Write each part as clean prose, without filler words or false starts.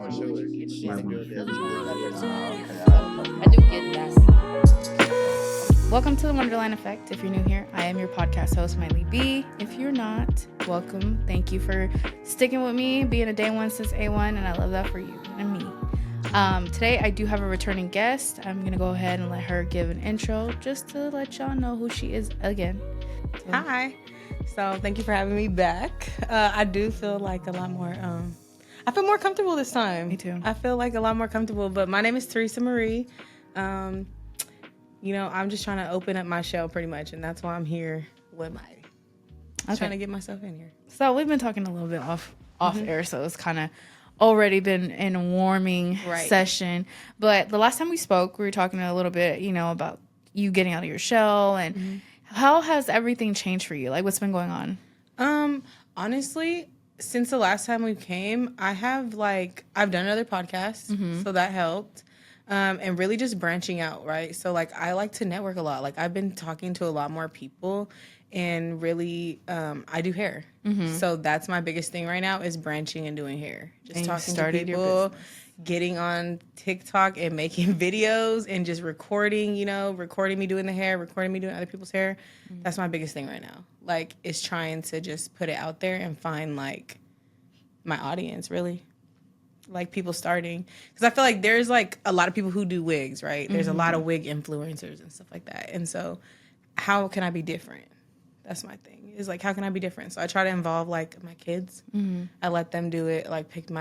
my show. Like, she's doing it every time. I do get nasty. Welcome to the Wonderland Effect. If you're new here, I am your podcast host, Miley B. If you're not, welcome. Thank you for sticking with me, being a day one since A1, and I love that for you and me. Today, I do have a returning guest. I'm going to go ahead and let her give an intro just to let y'all know who she is again. So. Hi. So thank you for having me back. I do feel like a lot more, I feel more comfortable this time. Me too. I feel like a lot more comfortable, but my name is Theresa Marie. I'm just trying to open up my shell pretty much, and that's why I'm here with Miley. Trying to get myself in here. So we've been talking a little bit off air, so it's kind of already been in a warming session. But the last time we spoke, we were talking a little bit, about you getting out of your shell and how has everything changed for you? Like, what's been going on? Honestly, since the last time we came, I've done other podcasts, so that helped. And really just branching out, right? So, I like to network a lot. I've been talking to a lot more people, and really, I do hair. So that's my biggest thing right now is branching and doing hair. Just talking to people, getting on TikTok and making videos and just recording me doing the hair, recording me doing other people's hair. That's my biggest thing right now. Is trying to just put it out there and find, my audience, really. People starting. Because I feel like there's, a lot of people who do wigs, right? There's a lot of wig influencers and stuff like that. And so how can I be different? That's my thing. Is, how can I be different? So I try to involve, my kids. I let them do it, pick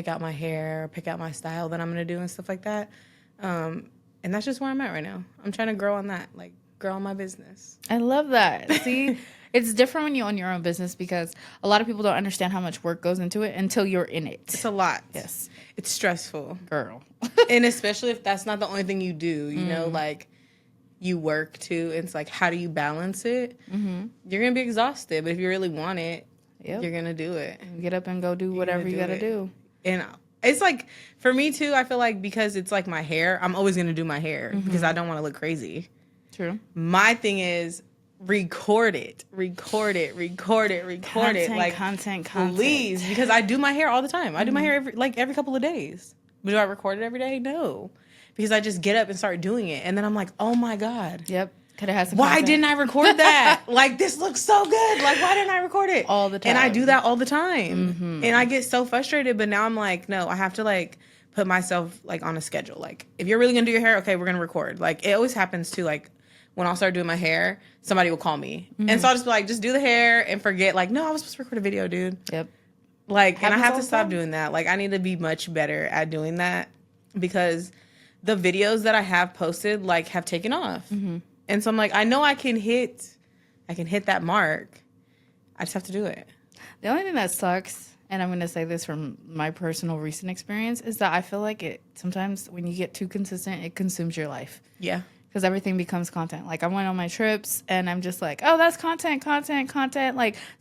out my hair, pick out my style that I'm going to do and stuff like that. And that's just where I'm at right now. I'm trying to grow on that, grow on my business. I love that. See, it's different when you own your own business because a lot of people don't understand how much work goes into it until you're in it. It's a lot. Yes. It's stressful. Girl. And especially if that's not the only thing you do, you work too. It's how do you balance it? You're going to be exhausted, but if you really want it, you're going to do it. Get up and go do whatever you got to do. And it's for me too, I feel because it's my hair, I'm always going to do my hair because I don't want to look crazy. True. My thing is record it. Content. Please, because I do my hair all the time. I do my hair every couple of days. But do I record it every day? No. Because I just get up and start doing it. And then I'm like, oh my God. Yep. Could have had some Why content. didn't I record that? This looks so good. Why didn't I record it? All the time. And I do that all the time. And I get so frustrated. But now I'm no, I have to put myself on a schedule. If you're really going to do your hair, okay, we're going to record. It always happens too. When I'll start doing my hair, somebody will call me. And so I'll just be just do the hair and forget. No, I was supposed to record a video, dude. Yep. And I have to stop doing that. I need to be much better at doing that because the videos that I have posted, have taken off. And so I'm I know I can hit that mark. I just have to do it. The only thing that sucks, and I'm going to say this from my personal recent experience, is that I feel like sometimes when you get too consistent, it consumes your life. Yeah. Because everything becomes content. I went on my trips, and I'm just oh, that's content.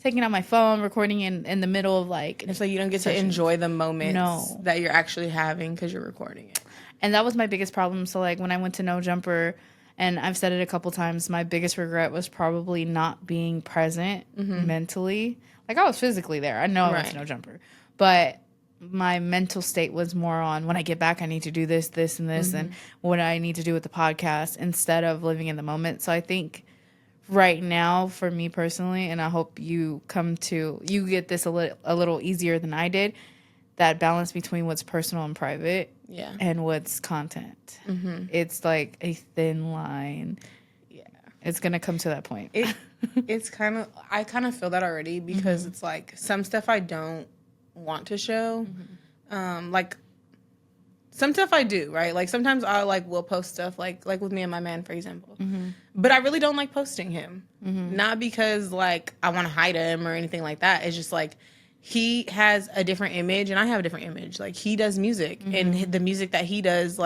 Taking out my phone, recording in the middle of, It's you don't get to enjoy the moments that you're actually having because you're recording it. And that was my biggest problem. So, when I went to No Jumper, and I've said it a couple times, my biggest regret was probably not being present mentally. I was physically there. I know I went to No Jumper. But my mental state was more on when I get back, I need to do this, this, and this, and what I need to do with the podcast instead of living in the moment. So I think right now, for me personally, and I hope you get this a little easier than I did, that balance between what's personal and private and what's content. It's a thin line. Yeah. It's going to come to that point. It's I kind of feel that already because it's some stuff I don't want to show. Some stuff I do, right? Sometimes I will post stuff like with me and my man, for example. But I really don't like posting him. Not because I want to hide him or anything like that. It's just he has a different image and I have a different image. He does music and the music that he does,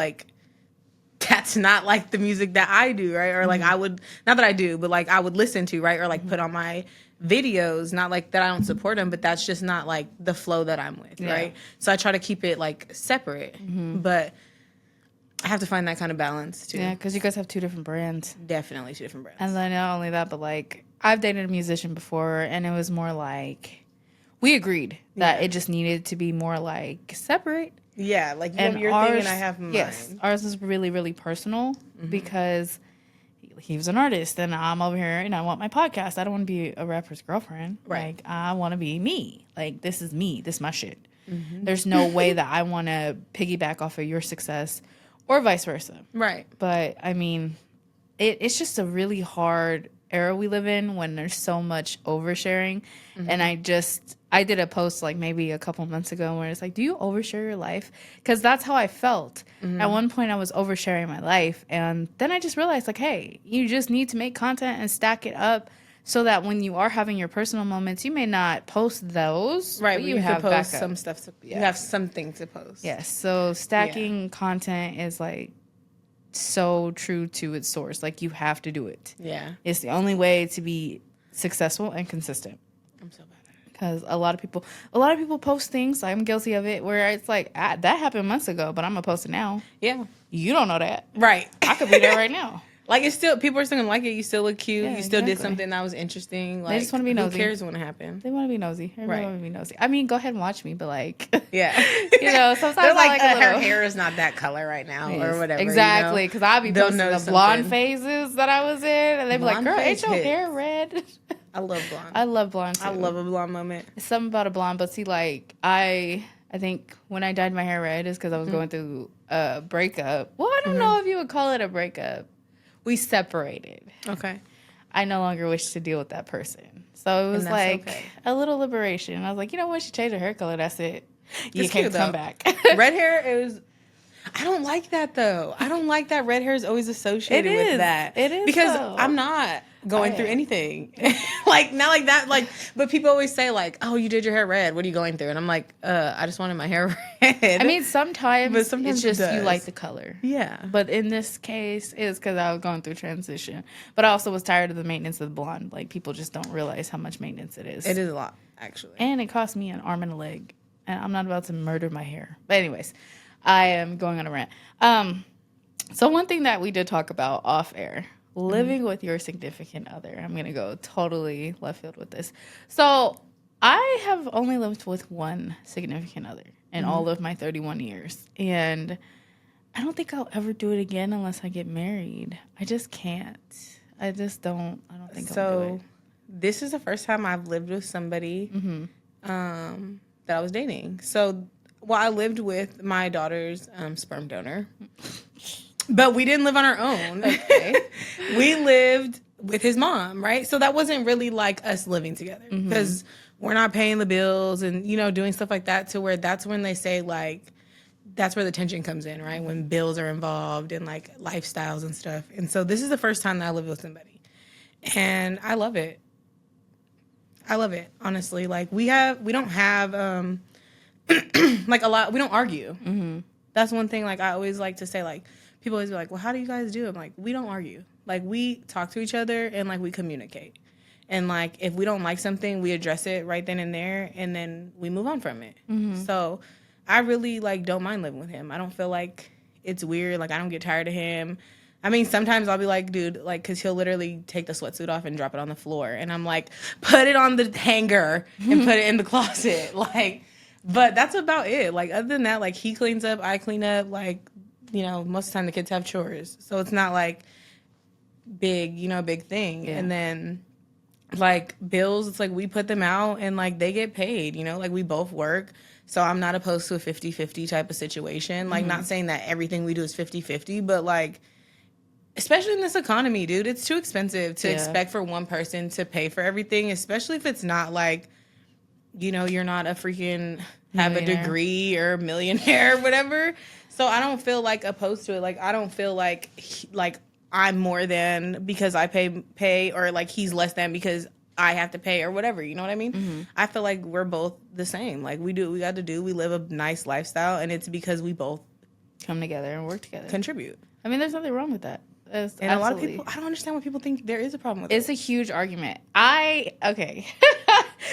that's not the music that I do, right? Or I would, not that I do, but I would listen to, right? Or put on my videos, not that I don't support him, but that's just not the flow that I'm with, right? So I try to keep it separate, but I have to find that kind of balance too. Yeah, because you guys have two different brands. Definitely two different brands. And then not only that, but I've dated a musician before, and it was more we agreed that it just needed to be more separate. Yeah, like you and have your thing and I have mine. Yes, ours is really, really personal because he was an artist and I'm over here and I want my podcast. I don't want to be a rapper's girlfriend. Right. Like, I want to be me. Like, this is me. This is my shit. There's no way that I want to piggyback off of your success or vice versa. Right. But, I mean, it's just a really hard era we live in when there's so much oversharing. And I did a post like maybe a couple months ago where it's like, do you overshare your life? Because that's how I felt. At one point I was oversharing my life, and then I just realized like, hey, you just need to make content and stack it up so that when you are having your personal moments, you may not post those, Right, but but you have post backup. some stuff. You have something to post. Yes, so stacking content is like so true to its source. Like, you have to do it. Yeah. It's the only way to be successful and consistent. I'm so bad at it. Because a lot of people post things. I'm guilty of it. Where it's like, that happened months ago, but I'm gonna post it now. Yeah. You don't know that, Right. I could be there right now. Like, it's still, people are still gonna like it. You still look cute. Yeah, you still did exactly. something that was interesting. Like, They just want to be nosy. Who cares when it happened? They want to be nosy. Everybody Right. want to be nosy. I mean, go ahead and watch me, but like, Yeah. you know, sometimes They're I like, like a her little. hair is not that color right now, Yes, or whatever. exactly, because I'll be They'll posting the notice blonde something. phases that I was in, and they'd be like, Blonde "Girl, phase ain't your hits. hair red?" I love blonde. I love blonde. Too. I love a blonde moment. It's something about a blonde, but see, like I think when I dyed my hair red is because I was going through a breakup. Well, I don't know if you would call it a breakup. We separated. Okay. I no longer wish to deal with that person. So it was that's like okay. a little liberation. I was like, you know what? She changed her hair color. That's it. You It's can't cute, come though. back. Red hair is. I don't like that though. I don't like that red hair is always associated It is. with that. It is, because though. I'm not going I through am. anything. Like, not like that. Like, but people always say like, "Oh, you did your hair red. What are you going through?" And I'm like, I just wanted my hair red." I mean, sometimes, But sometimes it's it just you does. like the color. yeah. But in this case, it's because I was going through transition. But I also was tired of the maintenance of the blonde. Like, people just don't realize how much maintenance it is. It is a lot, actually. And it cost me an arm and a leg. And I'm not about to murder my hair. But anyways, I am going on a rant. So one thing that we did talk about off air, living with your significant other. I'm going to go totally left field with this. So I have only lived with one significant other in all of my 31 years. And I don't think I'll ever do it again unless I get married. I just can't. I just don't. I don't think I'll do it. This is the first time I've lived with somebody that I was dating. So, well, I lived with my daughter's sperm donor, but we didn't live on our own. Okay. We lived with his mom, right? So that wasn't really like us living together because we're not paying the bills and, you know, doing stuff like that, to where that's when they say like, that's where the tension comes in, right? When bills are involved and like lifestyles and stuff. And so this is the first time that I live with somebody, and I love it. I love it, honestly. Like, we don't have like a lot. We don't argue. That's one thing. Like, I always like to say, like, people always be like, well, how do you guys do it? I'm like, we don't argue. Like, we talk to each other and like we communicate. And like, if we don't like something, we address it right then and there, and then we move on from it. So I really like don't mind living with him. I don't feel like it's weird. Like, I don't get tired of him. I mean, sometimes I'll be like, dude, like, because he'll literally take the sweatsuit off and drop it on the floor. And I'm like, put it on the hanger and put it in the closet. Like, but that's about it. Like, other than that, like, he cleans up, I clean up. Like, you know, most of the time the kids have chores. So it's not like big thing. Yeah. And then, like, bills, it's like we put them out and, like, they get paid, you know? Like, we both work. So I'm not opposed to a 50-50 type of situation. Like, not saying that everything we do is 50-50, but, like, especially in this economy, dude, it's too expensive to expect for one person to pay for everything, especially if it's not like, you know, you're not a freaking have a degree or millionaire or whatever. So I don't feel like opposed to it. Like, I don't feel like I'm more than because I pay or like he's less than because I have to pay or whatever. You know what I mean? I feel like we're both the same. Like, we do what we got to do. We live a nice lifestyle, and it's because we both Come together and work together. contribute. I mean, there's nothing wrong with that. And a lot of people, I don't understand why people think there is a problem with it. It's a huge argument. Okay.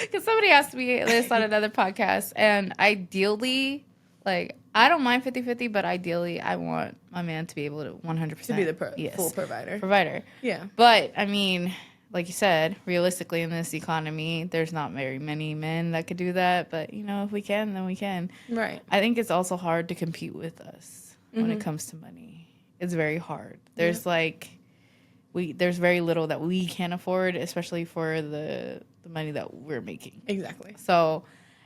Because somebody asked me this on another podcast, and ideally, like, I don't mind 50-50, but ideally, I want my man to be able to 100% To be the full provider. Provider. Yeah. But, I mean, like you said, realistically in this economy, there's not very many men that could do that. But, you know, if we can, then we can. Right. I think it's also hard to compete with us when it comes to money. It's very hard. There's there's very little that we can afford, especially for the money that we're making. Exactly. So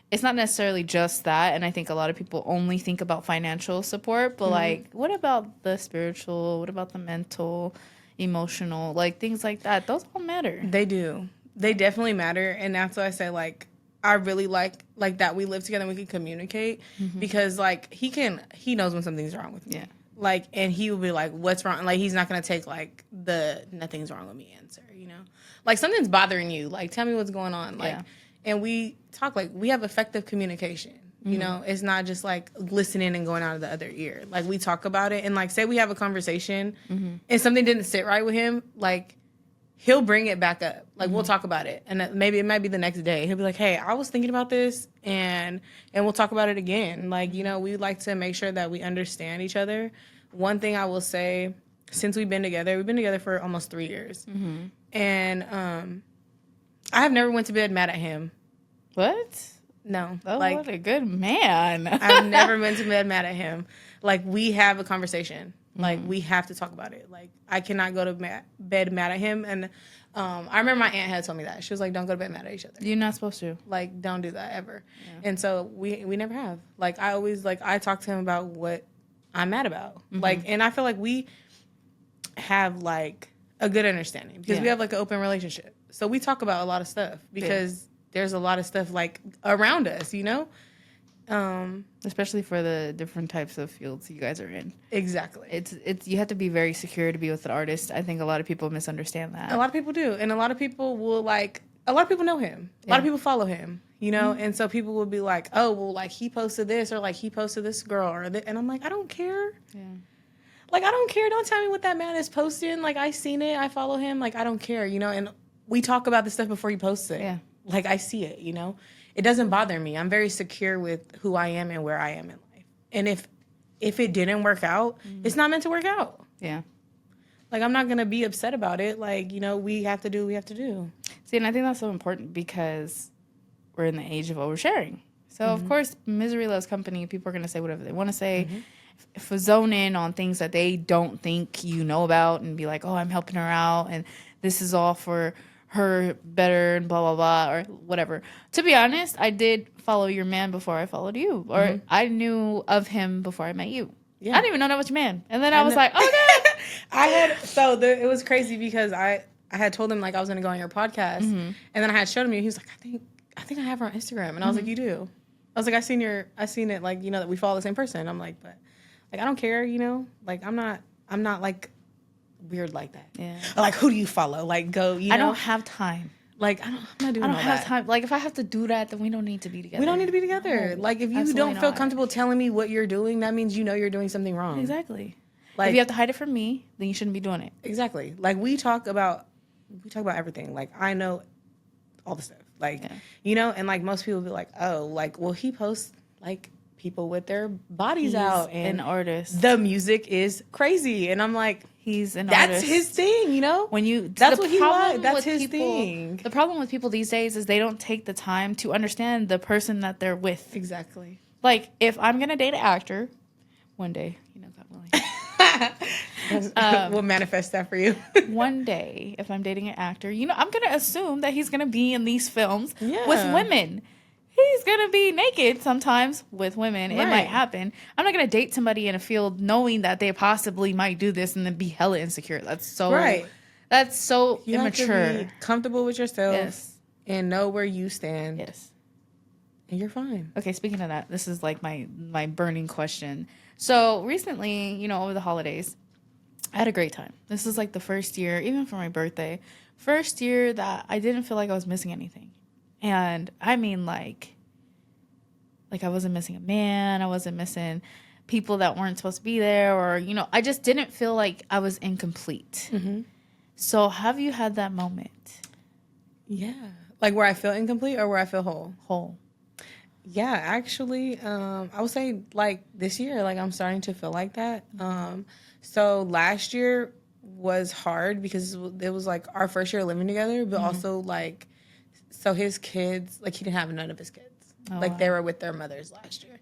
it's not necessarily just that. And I think a lot of people only think about financial support, but like, what about the spiritual? What about the mental, emotional, like things like that? Those all matter. They do. They definitely matter. And that's why I say, like, I really like that we live together and we can communicate because, like, he knows when something's wrong with me. Yeah. Like, and he will be like, what's wrong? Like, he's not going to take, like, the nothing's wrong with me answer, you know? Like, something's bothering you. Like, tell me what's going on. Like, and we talk, like, we have effective communication. You know, it's not just, like, listening and going out of the other ear. Like, we talk about it. And, like, say we have a conversation and something didn't sit right with him, like, he'll bring it back up. Like, we'll talk about it. And maybe it might be the next day. He'll be like, hey, I was thinking about this, and we'll talk about it again. Like, you know, we like to make sure that we understand each other. One thing I will say, since we've been together for almost 3 years. And I have never went to bed mad at him. What? No. Oh, like, what a good man. I've never been to bed mad at him. Like, we have a conversation. Like, we have to talk about it. Like, I cannot go to bed mad at him. And I remember my aunt had told me that. She was like, don't go to bed mad at each other. You're not supposed to. Like, don't do that ever. Yeah. And so we never have. Like, I always, like, I talk to him about what I'm mad about. Like, and I feel like we have, like, a good understanding because we have, like, an open relationship. So we talk about a lot of stuff because there's a lot of stuff, like, around us, you know? Especially for the different types of fields you guys are in. Exactly. It's you have to be very secure to be with an artist. I think a lot of people misunderstand that. A lot of people do. And a lot of people will, like, a lot of people know him. A lot of people follow him, you know? And so people will be like, oh, well, like, he posted this or, like, he posted this girl. And I'm like, I don't care. Yeah. Like, I don't care. Don't tell me what that man is posting. Like, I seen it. I follow him. Like, I don't care, you know? And we talk about the stuff before he posts it. Yeah. Like, I see it, you know? It doesn't bother me. I'm very secure with who I am and where I am in life. And if it didn't work out, it's not meant to work out. Yeah. Like, I'm not going to be upset about it. Like, you know, we have to do what we have to do. See, and I think that's so important because we're in the age of oversharing. So, of course, misery loves company. People are going to say whatever they want to say. If we zone in on things that they don't think you know about and be like, oh, I'm helping her out and this is all for her better and blah, blah, blah, or whatever. To be honest, I did follow your man before I followed you. Or I knew of him before I met you. Yeah. I didn't even know that was your man. And then I was like, okay. It was crazy because I had told him, like, I was going to go on your podcast. And then I had showed him you. He was like, I think I have her on Instagram. And I was like, you do? I was like, I seen it, like, you know, that we follow the same person. I'm like, but, like, I don't care, you know? Like, I'm not, like, weird like that. Yeah. Like, who do you follow? Like, go, you know? I don't have time. Like, I'm not doing all that. I don't have time. Like, if I have to do that, then we don't need to be together. We don't need to be together. No, like, if you don't feel comfortable telling me what you're doing, that means you know you're doing something wrong. Exactly. Like, if you have to hide it from me, then you shouldn't be doing it. Exactly. Like, we talk about everything. Like, I know all the stuff. Like, you know, and, like, most people be like, oh, like, well, he posts, like, people with their bodies out. And an artist. The music is crazy. And I'm like, he's an artist. That's his thing, you know? That's what he likes. That's his thing. The problem with people these days is they don't take the time to understand the person that they're with. Exactly. Like, if I'm going to date an actor one day, you know, God willing. We'll manifest that for you. One day, if I'm dating an actor, you know, I'm going to assume that he's going to be in these films with women. He's going to be naked sometimes with women. Right. It might happen. I'm not going to date somebody in a field knowing that they possibly might do this and then be hella insecure. That's so That's so you immature. Have to be comfortable with yourself and know where you stand. Yes. And you're fine. Okay, speaking of that, this is like my burning question. So recently, you know, over the holidays, I had a great time. This is like the first year, even for my birthday, first year that I didn't feel like I was missing anything. And I mean, like I wasn't missing a man. I wasn't missing people that weren't supposed to be there, or, you know, I just didn't feel like I was incomplete. So have you had that moment? Yeah. Like where I feel incomplete or where I feel whole? Whole. Yeah, actually, I would say like this year, like I'm starting to feel like that. So last year was hard because it was like our first year living together, but also like, so his kids, like he didn't have none of his kids. They were with their mothers last year.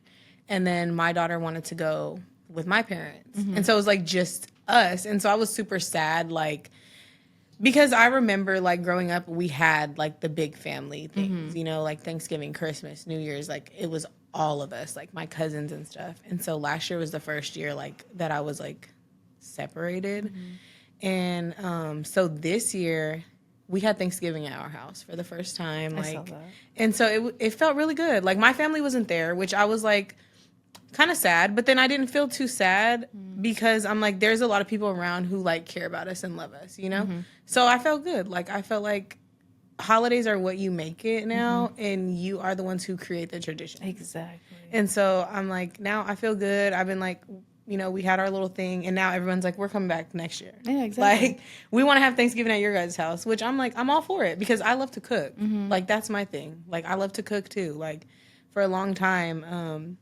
And then my daughter wanted to go with my parents. And so it was like just us. And so I was super sad, like, because I remember like growing up, we had like the big family things, you know, like Thanksgiving, Christmas, New Year's, like it was all of us, like my cousins and stuff. And so last year was the first year like that I was like separated. And so this year we had Thanksgiving at our house for the first time. Like, I saw that. And so it felt really good. Like my family wasn't there, which I was like kind of sad, but then I didn't feel too sad because I'm like, there's a lot of people around who like care about us and love us, you know? So I felt good. Like I felt like holidays are what you make it now, and you are the ones who create the tradition. Exactly. And so I'm like, now I feel good. I've been like, you know, we had our little thing, and now everyone's like, we're coming back next year. Yeah, exactly. Like, we want to have Thanksgiving at your guys' house, which I'm like, I'm all for it because I love to cook. Like, that's my thing. Like, I love to cook too. Like, for a long time,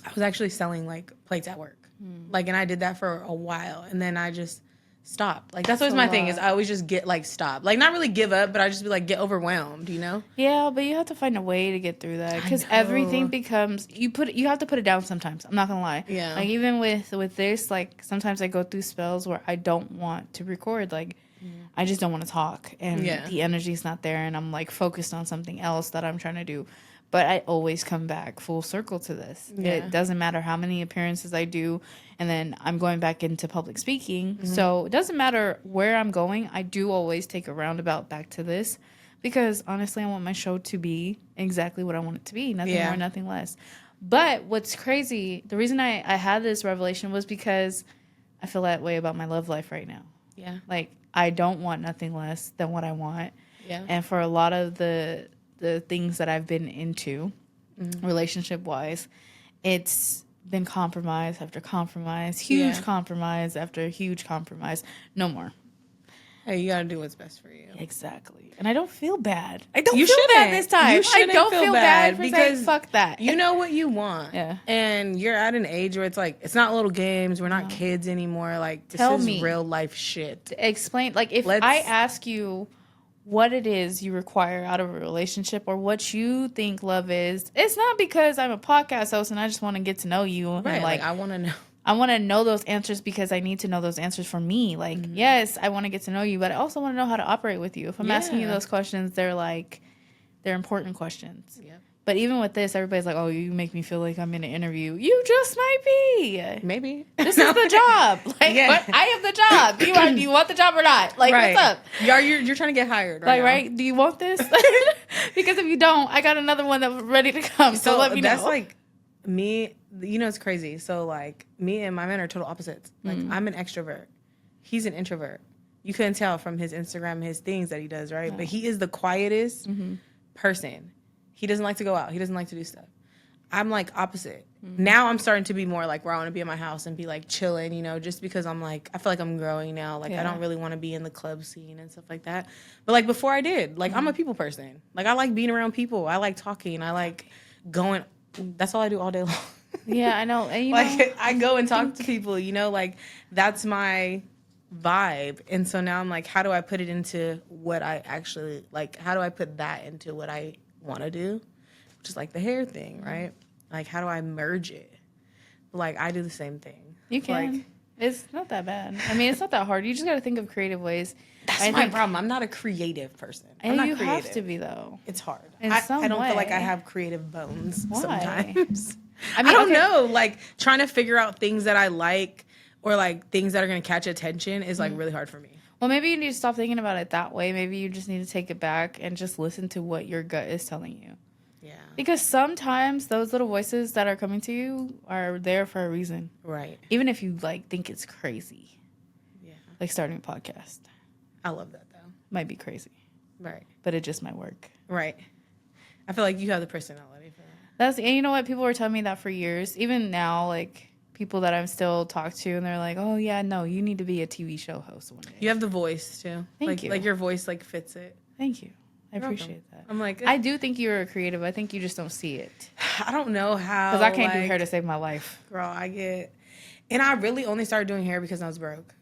I was actually selling like plates at work. Like, and I did that for a while, and then I just stopped. Like, that's always my thing is I always just get like stop. Like, not really give up, but I just be like get overwhelmed, you know? Yeah, but you have to find a way to get through that because everything becomes you have to put it down sometimes. I'm not gonna lie. Yeah. Like even with this, like sometimes I go through spells where I don't want to record. Like I just don't want to talk, and the energy's not there, and I'm like focused on something else that I'm trying to do. But I always come back full circle to this. Yeah. It doesn't matter how many appearances I do, and then I'm going back into public speaking. So it doesn't matter where I'm going. I do always take a roundabout back to this because, honestly, I want my show to be exactly what I want it to be. Nothing more, nothing less. But what's crazy, the reason I had this revelation was because I feel that way about my love life right now. Yeah. Like, I don't want nothing less than what I want. Yeah. And for a lot of the things that I've been into, relationship-wise, it's been compromise after compromise, huge compromise after huge compromise. No more. Hey, you gotta do what's best for you. Exactly. And I don't feel bad. I don't You feel shouldn't. bad this time. You shouldn't I don't feel bad for because saying fuck that. You know what you want. Yeah. And you're at an age where it's like, it's not little games. We're not kids anymore. Like, this is real life shit. Explain. Like, if I ask you what it is you require out of a relationship or what you think love is, it's not because I'm a podcast host and I just want to get to know you. Right. And like I want to know. I want to know those answers because I need to know those answers for me. Like, yes, I want to get to know you, but I also want to know how to operate with you. If I'm asking you those questions, they're important questions. Yeah. But even with this, everybody's like, oh, you make me feel like I'm in an interview. You just might be. Maybe. This is the job. Like, but I have the job. Do you want the job or not? Like, what's up? You're trying to get hired right now. Right? Do you want this? Because if you don't, I got another one that's ready to come. So let me know. That's like me. You know, it's crazy. So, like, me and my man are total opposites. Like, I'm an extrovert. He's an introvert. You couldn't tell from his Instagram, his things that he does, right? But he is the quietest person. He doesn't like to go out. He doesn't like to do stuff. I'm, like, opposite. Now I'm starting to be more, like, where I want to be in my house and be, like, chilling, you know, just because I'm, like, I feel like I'm growing now. Like, I don't really want to be in the club scene and stuff like that. But, like, before I did, like, I'm a people person. Like, I like being around people. I like talking. I like going. That's all I do all day long. Yeah, I know. And, like, I go and talk to people, you know, like, that's my vibe. And so now I'm like, how do I put it into what I actually, like, how do I put that into what I want to do? Which is, like, the hair thing, right? Like, how do I merge it? Like, I do the same thing. You can. Like, it's not that bad. I mean, it's not that hard. You just got to think of creative ways. That's my problem. I'm not a creative person. I'm not creative. Have to be, though. It's hard. I don't feel like I have creative bones sometimes. I mean, I don't know. Like, trying to figure out things that I like or, like, things that are going to catch attention is, like, really hard for me. Well, maybe you need to stop thinking about it that way. Maybe you just need to take it back and just listen to what your gut is telling you. Yeah. Because sometimes those little voices that are coming to you are there for a reason. Right. Even if you, like, think it's crazy. Yeah. Like starting a podcast. I love that, though. Might be crazy. Right. But it just might work. Right. I feel like you have the personality for that. And you know what? People were telling me that for years. Even now, like, people that I'm still talk to, and they're like, oh, yeah, no, you need to be a TV show host one day. You have the voice, too. Thank you. Like, your voice, like, fits it. Thank you. I appreciate that. I'm like, I do think you're a creative. I think you just don't see it. I don't know how. Because I can't do hair to save my life. Girl, and I really only started doing hair because I was broke.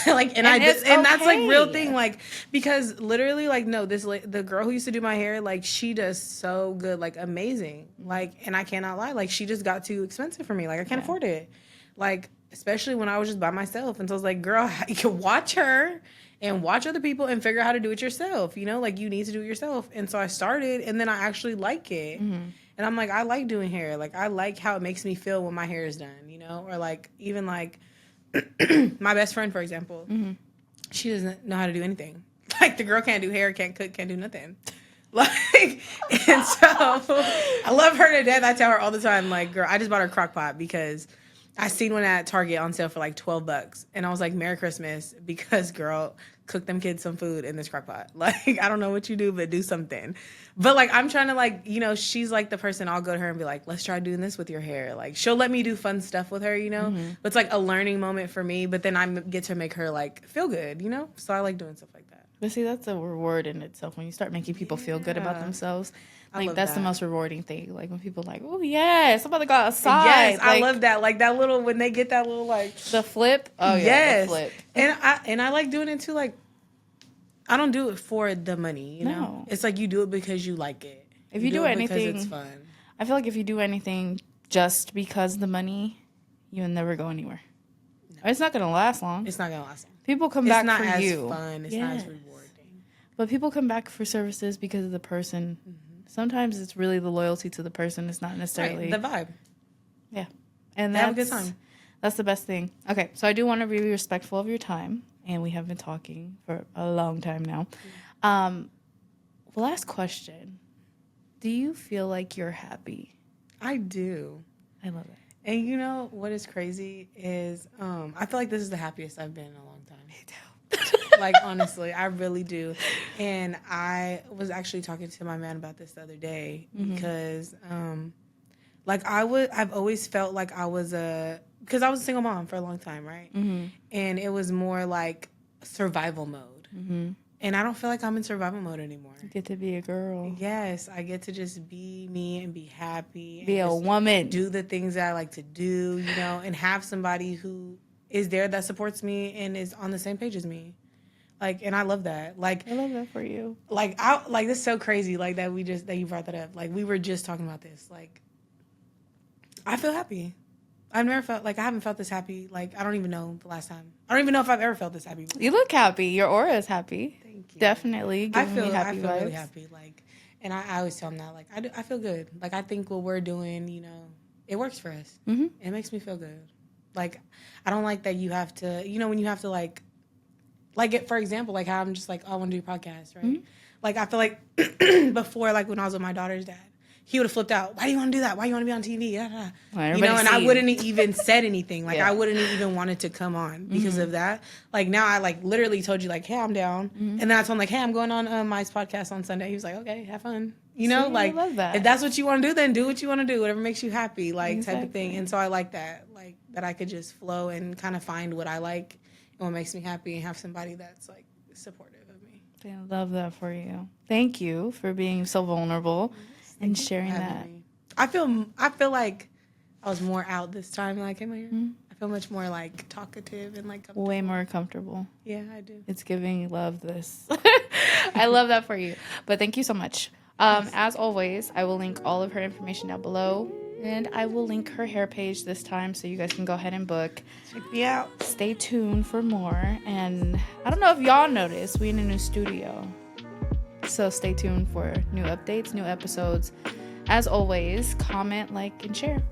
Like, and that's like real thing. Like, because literally, like, no, the girl who used to do my hair, like, she does so good, like, amazing. Like, and I cannot lie, like, she just got too expensive for me. Like, I can't afford it. Like, especially when I was just by myself. And so I was like, girl, you can watch her and watch other people and figure out how to do it yourself. You know, like, you need to do it yourself. And so I started, and then I actually like it. Mm-hmm. And I'm like, I like doing hair. Like, I like how it makes me feel when my hair is done, you know? Or, like, even, like, my best friend, for example, mm-hmm. she doesn't know how to do anything. Like, the girl can't do hair, can't cook, can't do nothing. Like, and so I love her to death. I tell her all the time, like, girl, I just bought her a crock pot because I seen one at Target on sale for like $12. And I was like, Merry Christmas, because, girl, cook them kids some food in this crock pot. Like, I don't know what you do, but do something. But, like, I'm trying to, like, you know, she's like the person I'll go to her and be like, let's try doing this with your hair. Like, she'll let me do fun stuff with her, you know? Mm-hmm. But it's like a learning moment for me. But then I get to make her, like, feel good, you know? So I like doing stuff like that. But see, that's a reward in itself when you start making people feel good about themselves. Like, that's the most rewarding thing. Like, when people are like, oh, yes, I'm about to go outside. Yes, like, I love that. Like, that little, when they get that little, like... The flip? Oh, yeah, yes. The flip. And I like doing it, too. Like, I don't do it for the money, you know? It's like you do it because you like it. If you do anything... because it's fun. I feel like if you do anything just because of the money, you'll never go anywhere. No. It's not going to last long. It's not going to last long. People come back for you. It's not as fun. It's not as rewarding. But people come back for services because of the person. Mm-hmm. Sometimes it's really the loyalty to the person. It's not necessarily... Right, the vibe. Yeah. And have a good time. That's the best thing. Okay, so I do want to be respectful of your time. And we have been talking for a long time now. Last question. Do you feel like you're happy? I do. I love it. And you know what is crazy is I feel like this is the happiest I've been in a long time. Me too. Like, honestly, I really do. And I was actually talking to my man about this the other day because, like, I've always felt like because I was a single mom for a long time, right? Mm-hmm. And it was more like survival mode. Mm-hmm. And I don't feel like I'm in survival mode anymore. You get to be a girl. Yes, I get to just be me and be happy. Be a woman. Do the things that I like to do, you know, and have somebody who is there that supports me and is on the same page as me. Like, and I love that. Like, I love that for you. Like, this is so crazy. Like that you brought that up. Like, we were just talking about this. Like, I feel happy. I've never felt like I haven't felt this happy. Like, I don't even know the last time. I don't even know if I've ever felt this happy before. You look happy. Your aura is happy. Thank you. Definitely. I feel really happy. Like, and I always tell them that. Like, I feel good. Like, I think what we're doing, you know, it works for us. Mm-hmm. It makes me feel good. Like, I don't like that you have to, you know, when you have to like for example, like how I'm just like, oh, I want to do a podcast, right? Mm-hmm. Like, I feel like before, like when I was with my daughter's dad, he would have flipped out. Why do you want to do that? Why do you want to be on TV? Well, you know, and I wouldn't even said anything. Like, I wouldn't even wanted to come on because of that. Like, now I like literally told you like, hey, I'm down. Mm-hmm. And then I told him like, hey, I'm going on Mike's podcast on Sunday. He was like, okay, have fun. You know, like, I love that. If that's what you want to do, then do what you want to do. Whatever makes you happy, like type of thing. And so I like that, like that I could just flow and kind of find what I like and what makes me happy and have somebody that's like supportive of me. I love that for you. Thank you for being so vulnerable and sharing that. Me. I feel like I was more out this time than I came here. Mm-hmm. I feel much more like talkative and like comfortable. Way more comfortable. Yeah, I do. It's giving love this. I love that for you. But thank you so much. As always, I will link all of her information down below. And I will link her hair page this time so you guys can go ahead and book. Check me out. Stay tuned for more. And I don't know if y'all noticed, we in a new studio. So stay tuned for new updates, new episodes. As always, comment, like, and share.